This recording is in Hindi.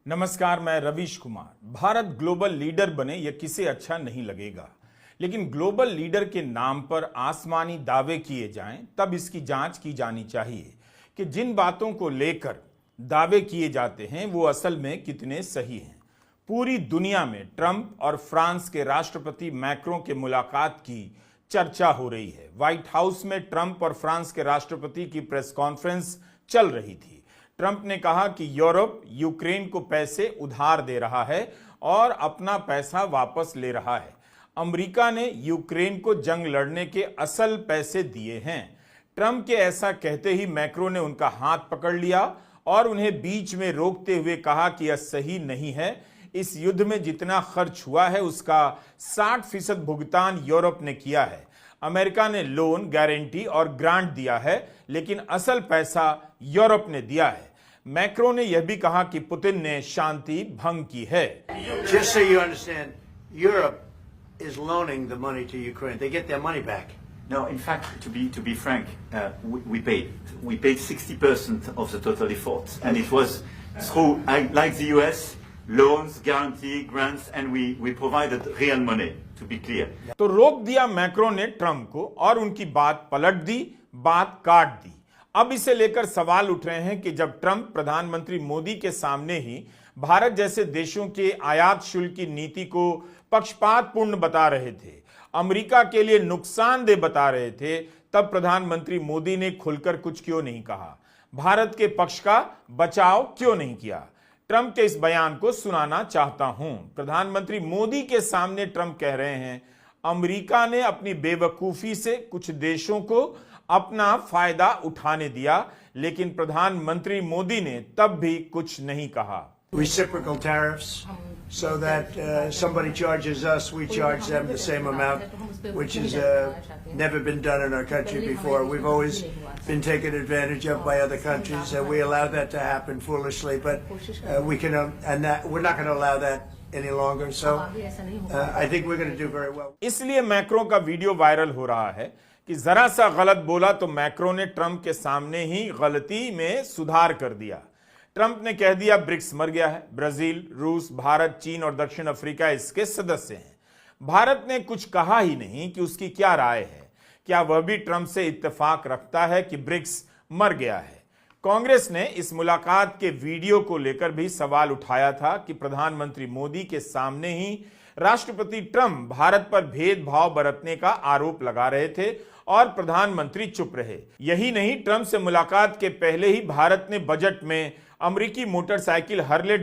नमस्कार, मैं रवीश कुमार। भारत ग्लोबल लीडर बने यह किसे अच्छा नहीं लगेगा, लेकिन ग्लोबल लीडर के नाम पर आसमानी दावे किए जाएं तब इसकी जांच की जानी चाहिए कि जिन बातों को लेकर दावे किए जाते हैं वो असल में कितने सही हैं। पूरी दुनिया में ट्रंप और फ्रांस के राष्ट्रपति मैक्रों के मुलाकात की चर्चा हो रही है। व्हाइट हाउस में ट्रंप और फ्रांस के राष्ट्रपति की प्रेस कॉन्फ्रेंस चल रही थी। ट्रंप ने कहा कि यूरोप यूक्रेन को पैसे उधार दे रहा है और अपना पैसा वापस ले रहा है। अमेरिका ने यूक्रेन को जंग लड़ने के असल पैसे दिए हैं। ट्रंप के ऐसा कहते ही मैक्रो ने उनका हाथ पकड़ लिया और उन्हें बीच में रोकते हुए कहा कि यह सही नहीं है। इस युद्ध में जितना खर्च हुआ है उसका 60% भुगतान यूरोप ने किया है। अमेरिका ने लोन, गारंटी और ग्रांट दिया है, लेकिन असल पैसा यूरोप ने दिया है। मैक्रो ने यह भी कहा कि पुतिन ने शांति भंग की है। Just so you understand, Europe is loaning the money to Ukraine. They get their money back. No, in fact, to be frank, we paid 60% of the total effort, and it was through, like the US, loans, guarantee, grants, and we provided real money. To be clear. तो रोक दिया मैक्रो ने ट्रंप को और उनकी बात पलट दी, बात काट दी। अब इसे लेकर सवाल उठ रहे हैं कि जब ट्रंप प्रधानमंत्री मोदी के सामने ही भारत जैसे देशों के आयात शुल्क की नीति को पक्षपातपूर्ण बता रहे थे, अमेरिका के लिए नुकसानदेह बता रहे थे, तब प्रधानमंत्री मोदी ने खुलकर कुछ क्यों नहीं कहा? भारत के पक्ष का बचाव क्यों नहीं किया? ट्रंप के इस बयान को सुनाना चाहता हूं। प्रधानमंत्री मोदी के सामने ट्रंप कह रहे हैं, अमेरिका ने अपनी बेवकूफी से कुछ देशों को अपना फायदा उठाने दिया, लेकिन प्रधानमंत्री मोदी ने तब भी कुछ नहीं कहा। Reciprocal tariffs, so that somebody charges us, we charge them the same amount, which has never been done in our country before. We've always been taken advantage of by other countries, and we allow that to happen foolishly. But we can, and that we're not going to allow that any longer. So I think we're going to do very well. इसलिए मैक्रो का वीडियो वायरल हो रहा है कि जरा सा गलत बोला तो मैक्रो ने ट्रंप के सामने ही गलती में सुधार कर दिया। ट्रंप ने कह दिया ब्रिक्स मर गया है। ब्राजील, रूस, भारत, चीन और दक्षिण अफ्रीका इसके सदस्य हैं। भारत ने कुछ कहा ही नहीं कि उसकी क्या राय है। क्या वह भी ट्रंप से इत्तेफाक रखता है कि ब्रिक्स मर गया है? कांग्रेस ने इस मुलाकात के वीडियो को लेकर भी सवाल उठाया था कि प्रधानमंत्री मोदी के सामने ही राष्ट्रपति ट्रंप भारत पर भेदभाव बरतने का आरोप लगा रहे थे और प्रधानमंत्री चुप रहे। यही नहीं, ट्रंप से मुलाकात के पहले ही भारत ने बजट में अमेरिकी मोटरसाइकिल हार्ले